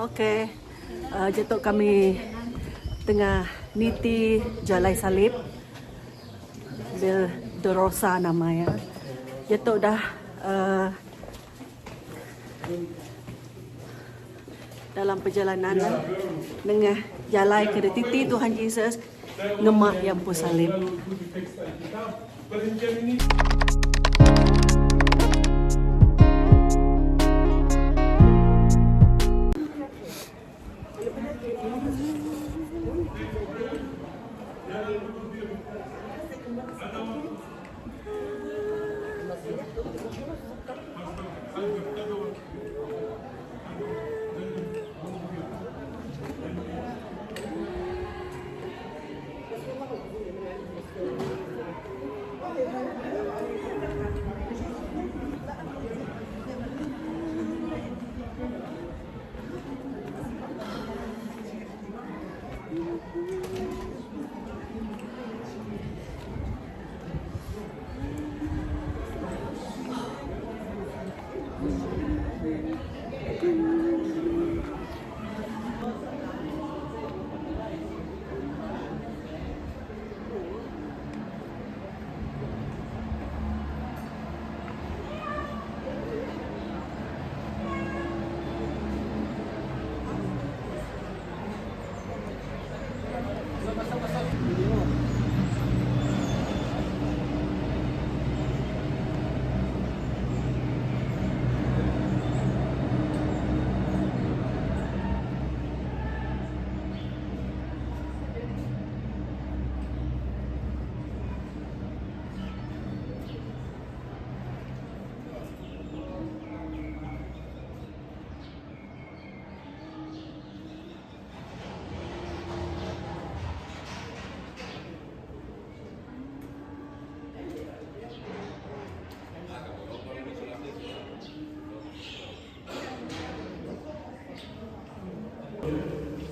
Okey, Datuk kami tengah niti Jalai Salib Bil Dorosa namanya. Datuk dah dalam perjalanan dengan jalai ke titi Tuhan Yesus ngemah yang pusalib.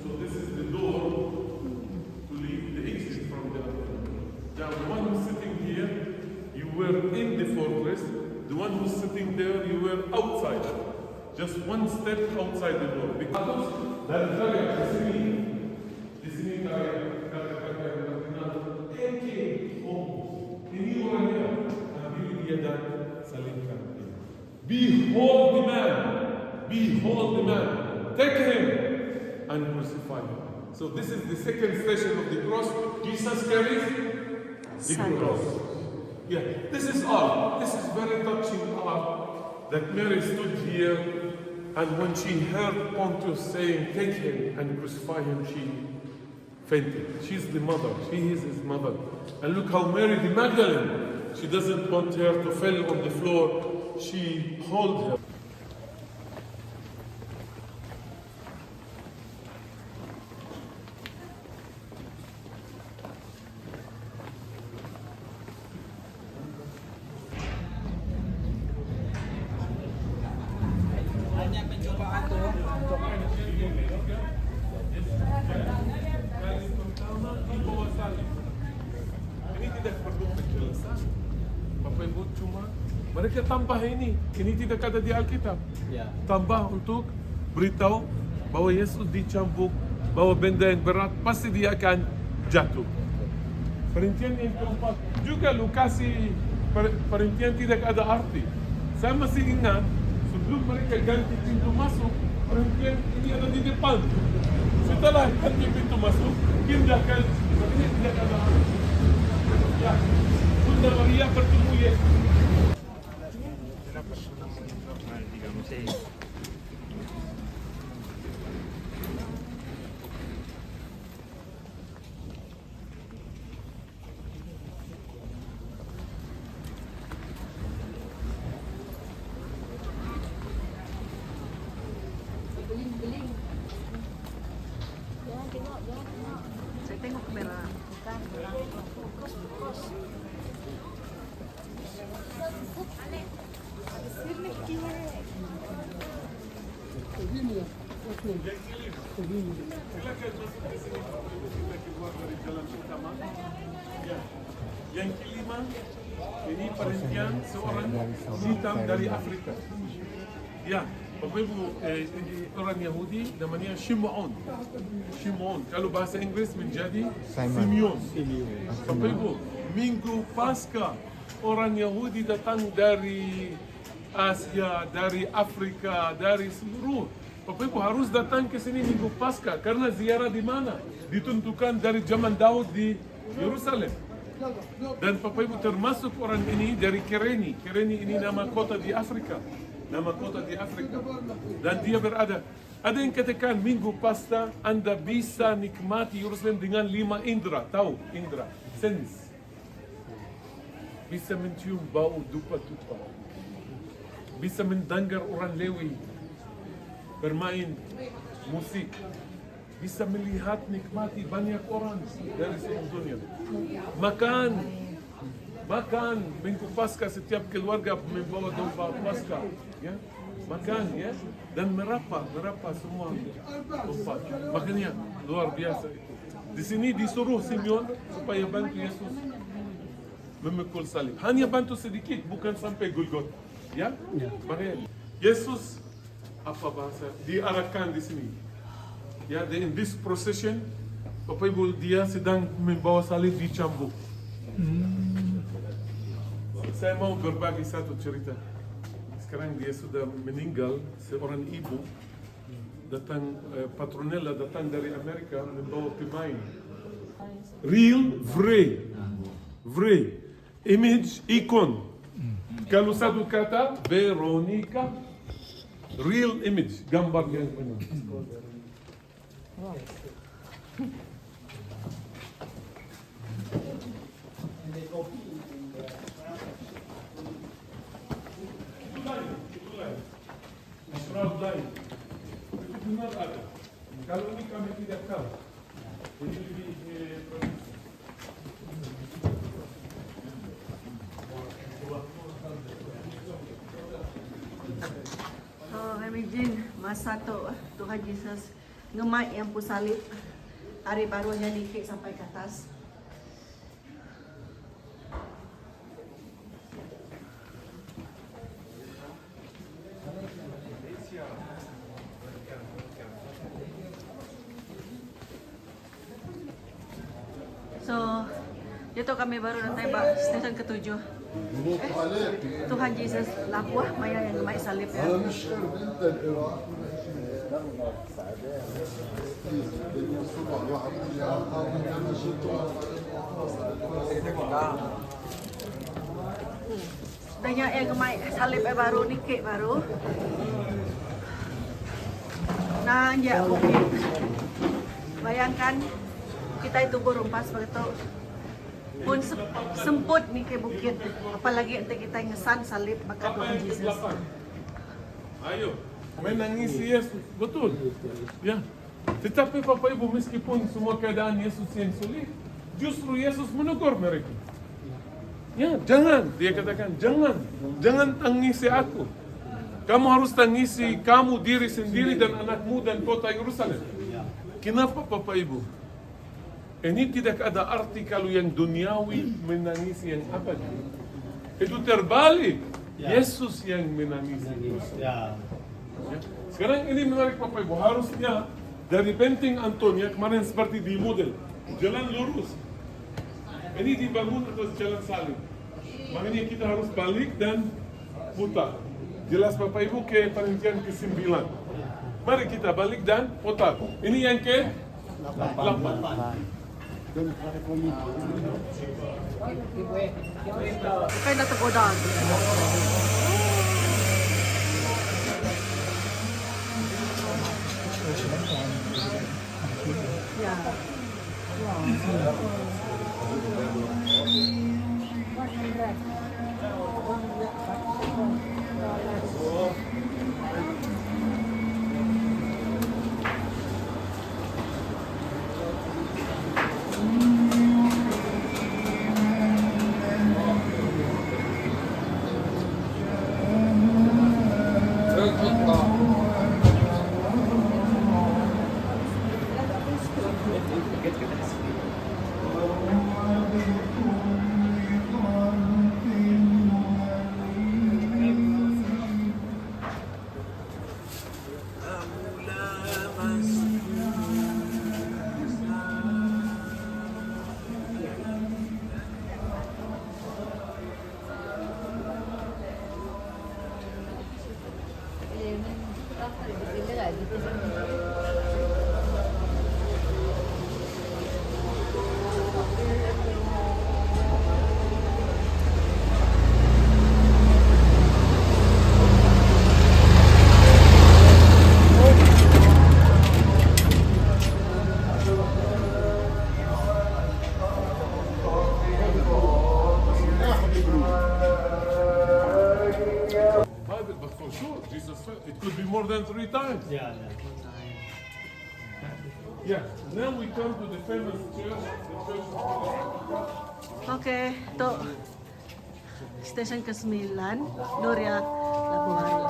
So this is the door to leave the exit from the Now the one who's sitting here, you were in the fortress. The one who's sitting there, you were outside. Just one step outside the door. Because that area, the sini Behold the man. Behold the man. Take him and crucify him. So this is the second station of the cross. Jesus carries the cross. Yeah, this is art. This is very touching art that Mary stood here, and when she heard Pontius saying, take him and crucify him, she fainted. She's the mother. She is his mother. And look how Mary the Magdalene, she doesn't want her to fall on the floor. She holds her. Ini tidak perlu penjelasan. Bapak Ibu cuma mereka tambah ini tidak ada di Alkitab. Tambah untuk beritahu bahwa Yesus dicambuk, bahwa benda yang berat pasti dia akan jatuh. Perincian yang keempat juga Lukasi perincian tidak ada arti. Saya masih ingat sebelum mereka ganti pintu masuk, perincian ini ada di depan. Setelah ganti pintu masuk, pindahkan ini tidak ada arti. Ya, Bunda Maria bertemu Yesus. Saya tengok kamera. Yang kelima, ini perincian seorang hitam dari Afrika. Ya, Bapak Ibu, orang Yahudi namanya Shimon. Shimon. Kalau bahasa Inggris menjadi Simeon. Bapak Ibu, Minggu Paskah orang Yahudi datang dari Asia, dari Afrika, dari seluruh. Bapak Ibu harus datang ke sini Minggu Paskah karena ziarah di mana? Ditentukan dari zaman Daud di Yerusalem. Dan Bapak Ibu termasuk orang ini dari Kereni. Kereni ini nama kota di Afrika. Nama kota di Afrika. Dan dia berada. Ada yang katakan Minggu Paskah Anda bisa nikmati Yerusalem dengan 5 indera. Tahu indera? Sense. Bisa mencium bau dupa-dupa. Bisa mendengar orang Lewi bermain musik. Bisa melihat nikmati banyak orang dari seluruh dunia. Makan Minggu Paskah setiap keluarga membawa domba Paskah, ya. Makan, ya, dan merapa semua tempat. Makanya luar biasa itu. Di sini disuruh Simeon supaya bantu Yesus memikul salib. Hanya bantu sedikit, bukan sampai Golgota, ya. Makanya Yesus apa bahasa diarahkan di sini. Ya, in this procession, Bapak Ibu, dia sedang membawa salib dicambuk. Saya mau berbagi satu cerita. Sekarang dia sudah meninggal, seorang ibu datang, Patronella datang dari Amerika membawa pemain. Real, vrai, image, icon. Kalau satu kata, Veronica, real image, gambar yang benar. Itu benar ada. Kalau ini kami tidak tahu. Ini lebih imagine masa tu Tuhan Yesus ngemai yang salib, hari barunya dikit sampai ke atas. So, itu kami baru datang stesen ke-7. Tuhan Yesus lakuah maya yang ngemai salib ya. Banyak yang ngemai salib baru, nikik baru. Nah, ya bukit. Bayangkan kita itu berumpas begitu pun semput nih ke bukit, apalagi untuk kita ngesan salib maka Tuhan Yesus. Ayo, menangisi Yesus, betul. Ya, tetapi Bapak Ibu meskipun semua keadaan Yesus yang sulit, justru Yesus menegur mereka. Ya, jangan, dia katakan, jangan tangisi aku. Kamu harus tangisi kamu diri sendiri dan anakmu dan kota Yerusalem. Kenapa Bapak Ibu? Ini tidak ada arti kalau yang duniawi menangisi yang abadi. Itu terbalik. Yesus yang menangisi. Ya. Sekarang ini menarik Bapak Ibu. Harusnya dari Benteng Antonia kemarin seperti di model. Jalan lurus. Ini dibangun atas jalan salib. Makanya kita harus balik dan putar. Jelas Bapak Ibu ke penghentian ke-9. Mari kita balik dan putar. Ini yang ke-8. Kayak nak tergoda. Ya. gitu. Bible, but for sure, Jesus said it could be more than 3 times. Yeah. Yeah. Now we come to the famous church, the church of Oke, ito. Station ke-9, Doria, Labuhan.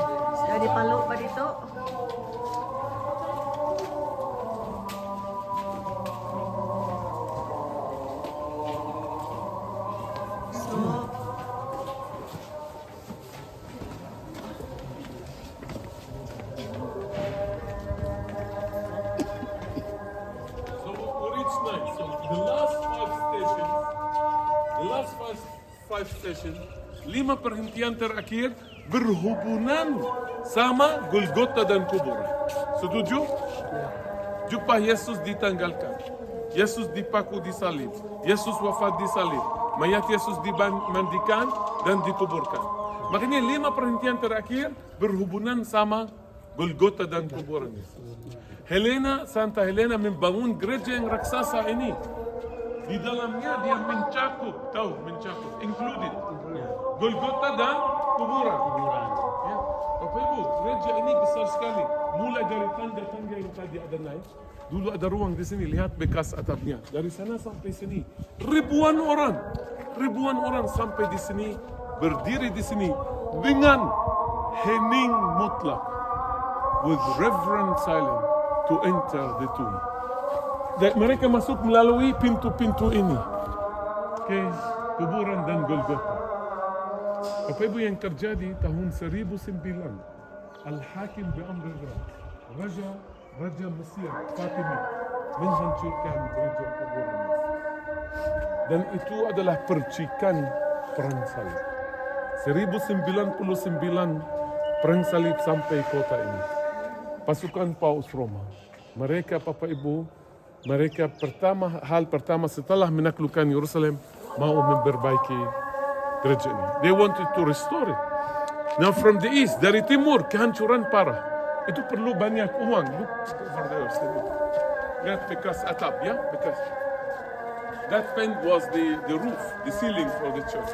Jadi Palu pa dito. So, So we reach 9. So the last 5 stations, 5 perhentian terakhir berhubungan sama Golgota dan kuburan. Setuju? Jumpa Yesus ditanggalkan. Yesus dipaku di salib. Yesus wafat di salib. Mayat Yesus dimandikan dan dikuburkan. Makanya 5 perhentian terakhir berhubungan sama Golgota dan kuburan Yesus. Santa Helena membangun gereja yang raksasa ini. Di dalamnya dia mencakup, included Golgota dan kuburan. Ya. Bapak Ibu, gereja ini besar sekali. Mulai dari tangga-tangga yang tadi ada naik. Dulu ada ruang di sini, lihat bekas atapnya. Dari sana sampai sini, ribuan orang sampai di sini, berdiri di sini dengan hening mutlak, with reverent silence to enter the tomb. Dan mereka masuk melalui pintu-pintu ini ke kuburan dan Golgota. Bapak Ibu, yang terjadi tahun 1009, Al-Hakim bi'amrillah, Raja Mesir Fatimi menghancurkan gereja kuburan Yesus. Dan itu adalah percikan perang salib. 1099 perang salib sampai kota ini. Pasukan Paus Roma, mereka Bapak Ibu, hal pertama setelah menaklukkan Yerusalem, mau memperbaiki gereja ini. They wanted to restore it. Now from the east, dari timur, kehancuran parah. Itu perlu banyak uang. Look over there. Lihat bekas atap, ya, bekas. That paint was the roof, the ceiling for the church.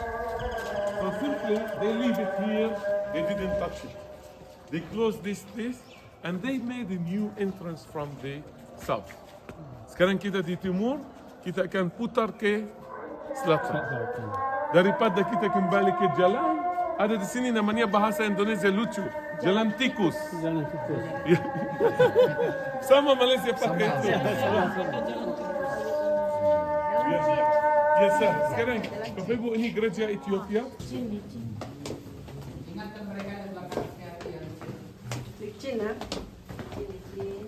So simply, they leave it here. They didn't touch it. They closed this, and they made a new entrance from the south. Sekarang kita di timur, kita akan putar ke selatan. Daripada kita kembali ke jalan, ada di sini namanya bahasa Indonesia lucu, jalan tikus. Ya. Sama Malaysia pakai itu. Yes, sir. Sekarang, Bapak Ibu, ini gereja Ethiopia. licin ya. Licin.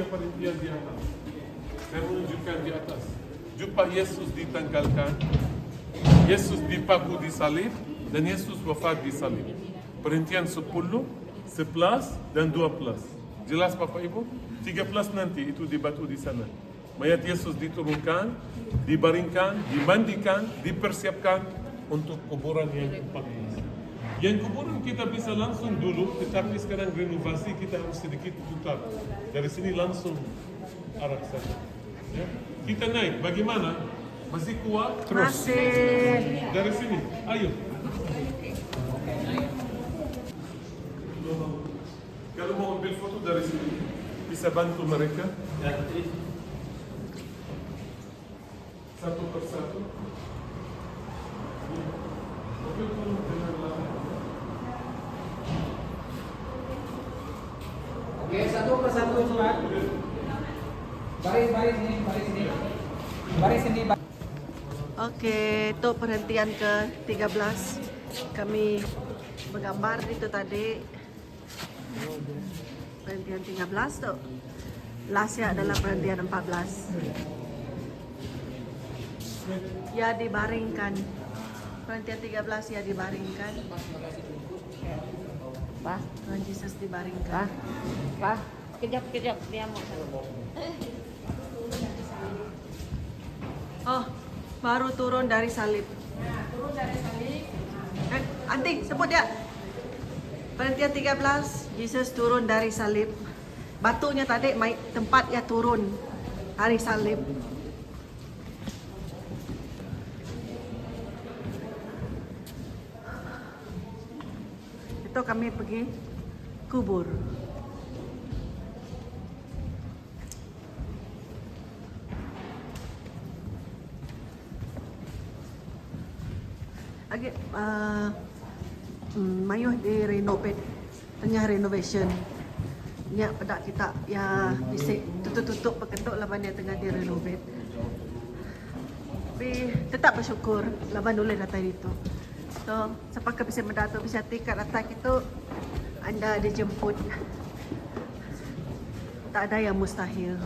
Perhentian di atas. Saya menunjukkan di atas. Jumpa Yesus ditanggalkan, Yesus dipaku di salib, dan Yesus wafat di salib. Perhentian 10, 11, dan 12. Jelas Bapak Ibu? 13 nanti itu di batu di sana. Mayat Yesus diturunkan, dibaringkan, dimandikan, dipersiapkan untuk kuburan yang ke-14. Yang kuburan kita bisa langsung dulu, tetapi sekarang renovasi kita harus sedikit putar. Dari sini langsung arah sana. Ya. Kita naik, bagaimana? Masih kuat? Masih. Dari sini, ayo. ambil foto dari sini. Bisa bantu mereka. Satu persatu. Mobil turun dengan lambat. Oke, satu persatu cepat. Baris ini, baris ini. Baris ini. Oke, itu perhentian ke-13. Kami menggambar itu tadi. Perhentian 13 tuh. Lastnya adalah perhentian 14. Ya dibaringkan. Perhentian 13 ya dibaringkan. Pak, Tuhan Yesus dibaringkan. Pak, kejap dia mau. Oh, baru turun dari salib. Turun dari salib. Anting, sebut ya. Perhentian 13, Yesus turun dari salib. Batunya tadi tempatnya turun dari salib. Itu kami pergi kubur. Lagi mayuh di renovate, tengah renovation. Ya pada kita ya bisik tutup peketuk laban dia tengah di renovate. Tapi tetap bersyukur laban boleh datang itu. So, siapakah bisa mendatuk bisa tiket atas itu anda dijemput. Tak ada yang mustahil.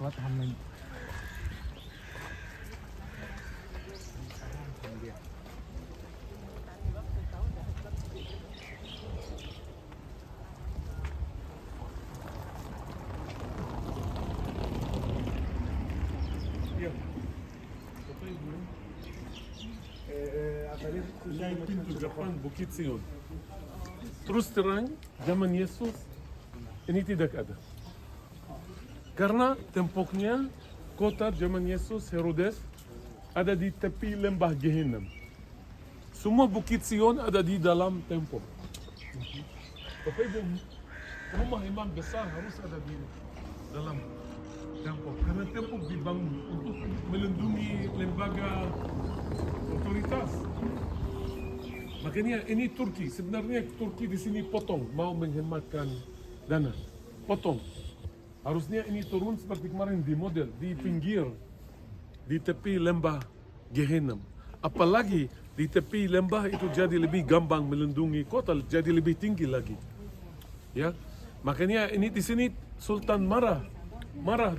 Có tham minh. Ya. Bapak Ibu. Ini pintu depan Bukit Sion. Terus terang, zaman Yesus ini tidak ada. Karena tempoknya kota zaman Yesus Herodes ada di tepi lembah Gehenna. Semua Bukit Sion ada di dalam tempok. Bapak Ibu, rumah imam besar harus ada di dalam tempok. Karena tempok dibangun untuk melindungi lembaga otoritas. Makanya ini Turki. Sebenarnya Turki di sini potong, mau menghematkan dana. Potong. Harusnya ini turun seperti kemarin di model, di pinggir, di tepi lembah Gehenna. Apalagi di tepi lembah itu jadi lebih gampang melindungi kota, jadi lebih tinggi lagi. Ya, makanya ini di sini Sultan marah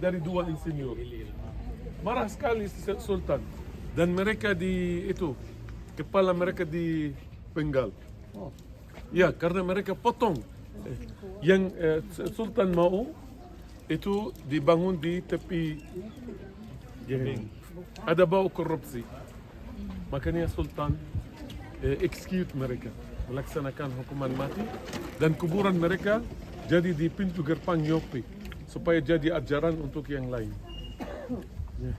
dari dua insinyur, marah sekali Sultan, dan mereka di itu kepala mereka dipenggal. Ya, karena mereka potong yang Sultan mau itu dibangun di tepi Gehenna. Ada bau korupsi. Makanya Sultan execute mereka, melaksanakan hukuman mati, dan kuburan mereka jadi di pintu gerbang Yope supaya jadi ajaran untuk yang lain. Ya.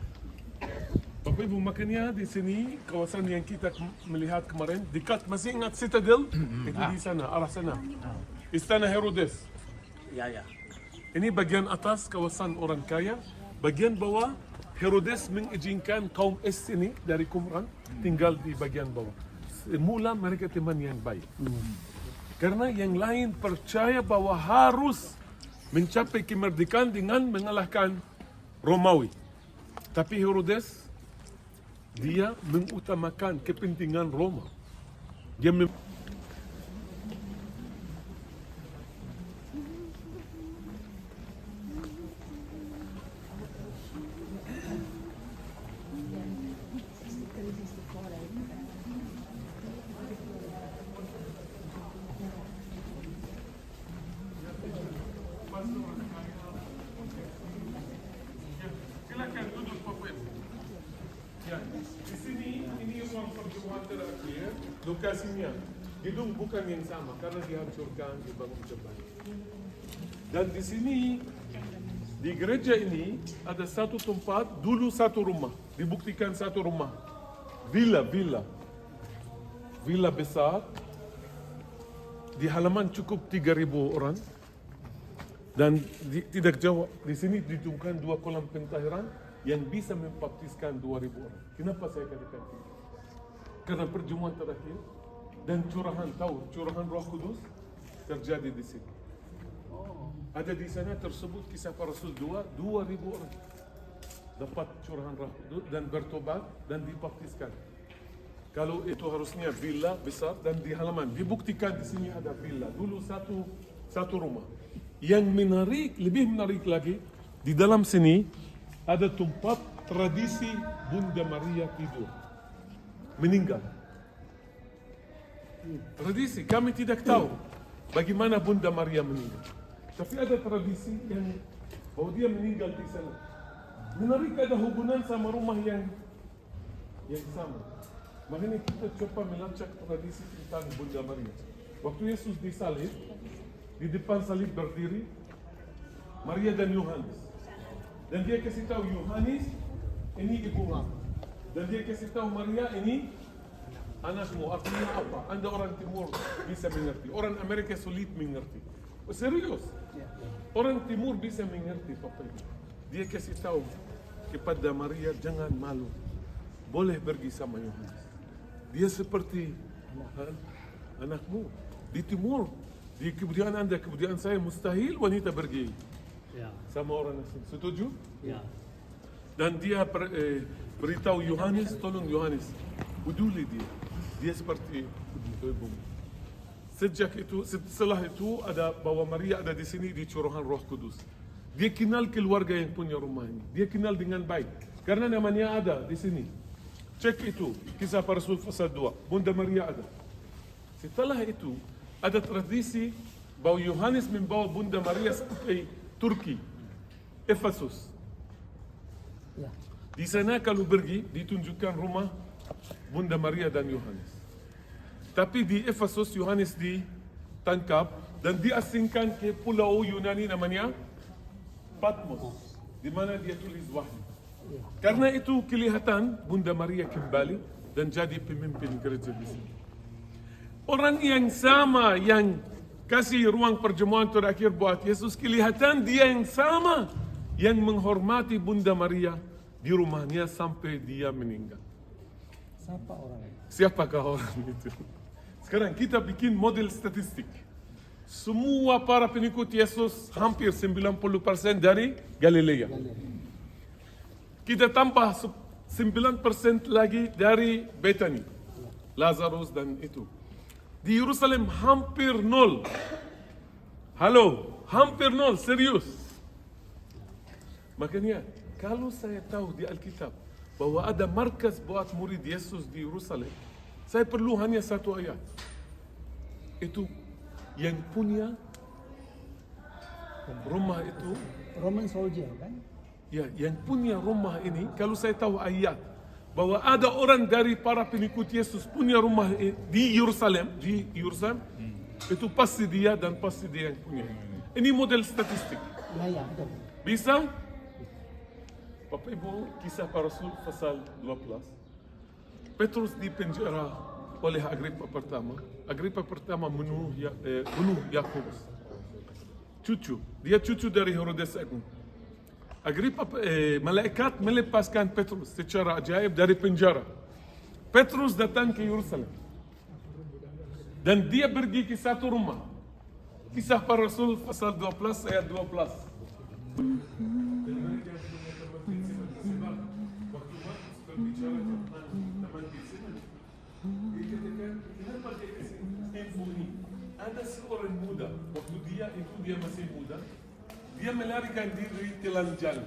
Bapak Ibu, makanya di sini kawasan yang kita melihat kemarin dekat, masih ingat Citadel? Itu di sana, arah sana. Istana Herodes. Ya, ya. Ini bagian atas kawasan orang kaya, bagian bawah Herodes mengizinkan kaum Es ini dari Qumran tinggal di bagian bawah. Semula mereka teman yang baik. Karena yang lain percaya bahwa harus mencapai kemerdekaan dengan mengalahkan Romawi. Tapi Herodes, dia mengutamakan kepentingan Roma. Dia silakan duduk Bapak Ibu. Ya, di sini ini ruang pertemuan terakhir, lokasinya. Gedung bukan yang sama karena dihancurkan, dibangun kembali. Dan di sini, di gereja ini, ada satu tempat, dulu satu rumah. Dibuktikan satu rumah. Villa besar. Di halaman cukup 3.000 orang. Dan tidak jauh, di sini ditemukan 2 kolam pentahiran yang bisa membaptiskan 2.000 orang. Kenapa saya katakan itu? Karena perjamuan terakhir dan curahan Roh Kudus terjadi di sini. Ada di sana tersebut kisah para rasul 2.000 orang dapat curahan Roh Kudus dan bertobat dan dibaptiskan. Kalau itu harusnya villa besar dan di halaman dibuktikan di sini ada villa dulu satu rumah. Yang lebih menarik lagi di dalam sini ada tempat tradisi Bunda Maria tidur meninggal. Tradisi kami tidak tahu bagaimana Bunda Maria meninggal. Tapi ada tradisi yang bahwa dia meninggal di sana. Menarik ada hubungan sama rumah yang sama. Makanya kita coba melacak tradisi tentang Bunda Maria. Waktu Yesus disalib, di depan salib berdiri Maria dan Yohanes. Dan dia kasih tahu Yohanes, ini ibumu. Dan dia kasih tahu Maria, ini anakmu. Artinya apa? Anda orang Timur bisa mengerti. Orang Amerika sulit mengerti. Serius. Orang Timur bisa mengerti Papa Ibu. Dia kasih tahu kepada Maria, jangan malu. Boleh pergi sama Yohanes. Dia seperti anakmu. Di Timur, di kebudayaan Anda, kebudayaan saya, mustahil wanita pergi sama orang asing. Setuju? Dan dia beritahu Yohanes, tolong Yohanes, peduli dia. Dia seperti ibu. Sejak itu, setelah itu ada bahwa Maria ada di sini di curahan Roh Kudus. Dia kenal keluarga yang punya rumah ini. Dia kenal dengan baik. Karena namanya ada di sini. Cek itu, kisah para rasul pasal 2. Bunda Maria ada. Setelah itu, ada tradisi bahwa Yohanes membawa Bunda Maria sampai Turki, Efesus. Di sana kalau pergi, ditunjukkan rumah Bunda Maria dan Yohanes. Tapi di Efesus, Yohanes ditangkap dan diasingkan ke pulau Yunani namanya Patmos, di mana dia tulis wahyu. Karena itu kelihatan Bunda Maria kembali dan jadi pemimpin gereja di sini. Orang yang sama yang kasih ruang perjamuan terakhir buat Yesus, kelihatan dia yang sama yang menghormati Bunda Maria di rumahnya sampai dia meninggal. Siapakah orang itu? Sekarang kita bikin model statistik. Semua para pengikut Yesus hampir 90% dari Galilea. Kita tambah 9% lagi dari Bethany, Lazarus dan itu. Di Yerusalem hampir 0. Halo, hampir 0, serius. Makanya kalau saya tahu di Alkitab bahwa ada markas buat murid Yesus di Yerusalem, saya perlu hanya satu ayat. Itu yang punya rumah itu, Roman soldier kan? ya, yang punya rumah ini, kalau saya tahu ayat bahwa ada orang dari para pengikut Yesus punya rumah di Yerusalem, itu pasti dia dan pasti dia yang punya. Ini model statistik. Ya, betul. Bisa? Bapak Ibu, kisah para rasul pasal 12. Petrus dipenjara oleh Agripa pertama. Agripa pertama bunuh Yakobus. Dia cucu dari Herodes Agung. Agripa, malaikat melepaskan Petrus secara ajaib dari penjara. Petrus datang ke Yerusalem. Dan dia pergi ke satu rumah. Kisah para rasul pasal 12 ayat 12. Ada seorang muda, waktu dia masih muda, dia melarikan diri telanjang.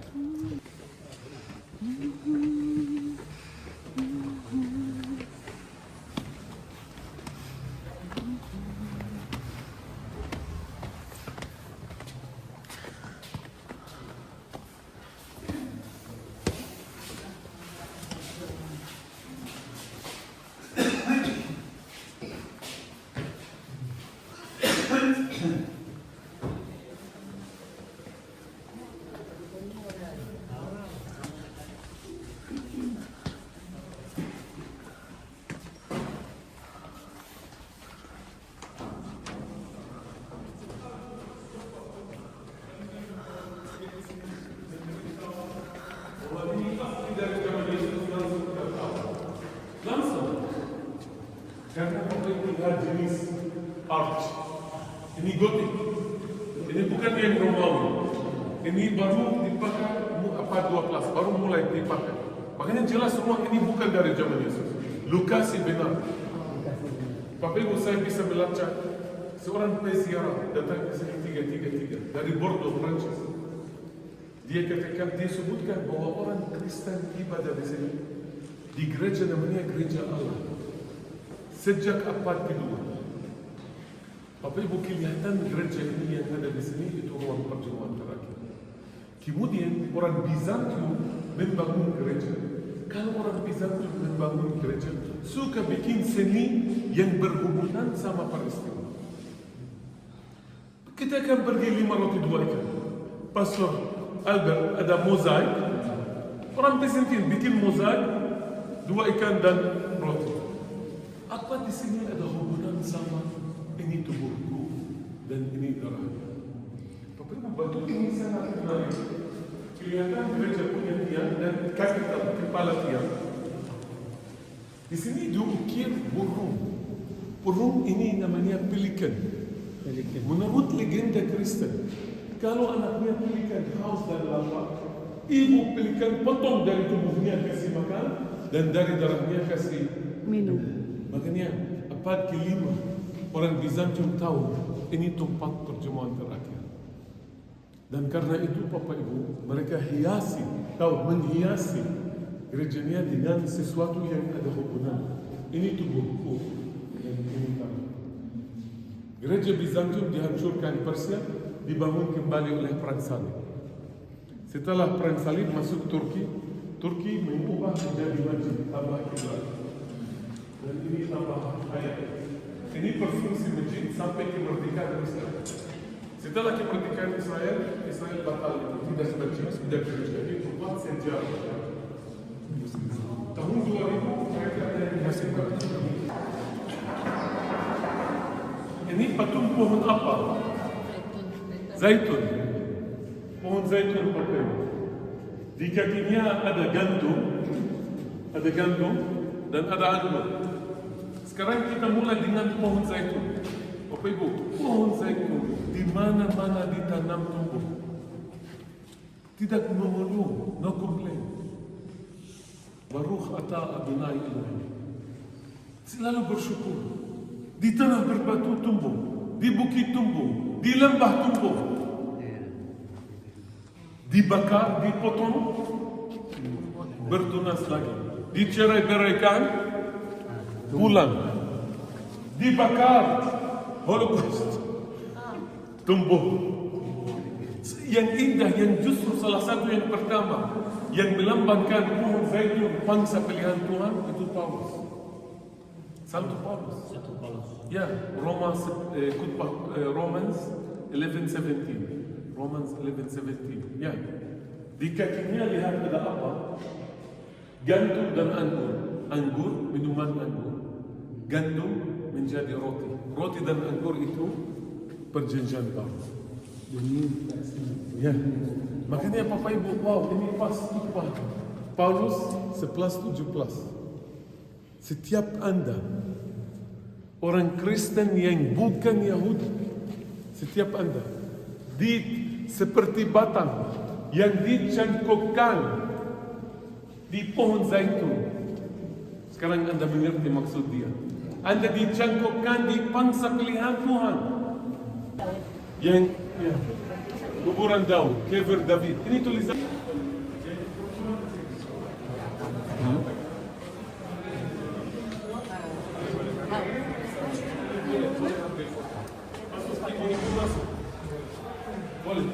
arch. Ini gotik. Ini bukan yang Romawi. Ini baru dipakai apa 12, baru mulai dipakai. Makanya jelas semua ini bukan dari zaman Yesus. Lukas benar. Bapak Ibu, saya bisa melacak seorang peziarah datang ke sini 333 dari Bordeaux, Prancis. Dia katakan, dia sebutkan bahwa orang Kristen ibadah di sini di gereja namanya Gereja Allah sejak abad kedua. Bapak Ibu, kelihatan gereja ini yang ada di sini itu ruang perjamuan terakhir. Kemudian orang Bizantium membangun gereja. Kalau orang Bizantium membangun gereja, suka bikin seni yang berhubungan sama peristiwa. Kita akan pergi 5 roti 2 ikan. Pastor Albert ada mozaik. Orang Bizantium bikin mozaik 2 ikan dan roti. Apa di sini ada hubungan sama ini tubuhku dan ini darahnya? Bapak Ibu, batu ini sangat menarik. Kelihatan gereja punya tiang dan kapital kepala tiang. Di sini diukir burung. Burung ini namanya pelikan. Menurut legenda Kristen, kalau anaknya pelikan haus dan lapar, ibu pelikan potong dari tubuhnya kasih makan dan dari darahnya kasih Minum. Makanya abad ke-5 orang Bizantium tahu ini tempat perjamuan terakhir. Dan karena itu Bapak Ibu, mereka menghiasi gerejanya dengan sesuatu yang ada hubungan. Ini tubuhku dan ini kamu. Gereja Bizantium dihancurkan Persia, dibangun kembali oleh Perang Salib. Setelah Perang Salib masuk Turki, Turki mengubah menjadi masjid tambah kiblat. Dan ini tambah ayat. Ini berfungsi masjid sampai kemerdekaan Israel. Setelah kemerdekaan Israel batal itu tidak masjid, tidak gereja. Ini tempat sejarah. Tahun 2000 mereka ada yang masih berjalan. Ini patung pohon apa? Zaitun. Pohon zaitun pakai. Di kakinya ada gandum dan ada anggur. Sekarang kita mulai dengan pohon zaitun. Bapak Ibu, pohon zaitun di mana-mana ditanam tumbuh. Tidak mengeluh, no complain. Baruch atah Adonai Elohim. Selalu bersyukur. Di tanah berbatu tumbuh, di bukit tumbuh, di lembah tumbuh. Dibakar, dipotong, bertunas lagi. Dicerai-beraikan, pulang. Dibakar, Holocaust, tumbuh. Yang indah, yang justru salah satu yang pertama, yang melambangkan pohon zaitun bangsa pilihan Tuhan itu Paulus. Santo Paulus. Ya, Romans 11:17. Romans 11:17. Ya. Di kakinya lihat ada apa? Gandum dan anggur. Anggur, minuman anggur. Gandum menjadi roti. Roti dan anggur itu perjanjian baru. Ya. Makanya Bapak Ibu, wow, ini pas upah. Paulus 11:17. Setiap Anda orang Kristen yang bukan Yahudi, setiap Anda seperti batang yang dicangkokkan di pohon zaitun. Sekarang Anda mengerti maksud dia. Anda dicangkokkan di bangsa pilihan Tuhan. Yang kuburan Daud, kever David. Ini tulisan. Boleh.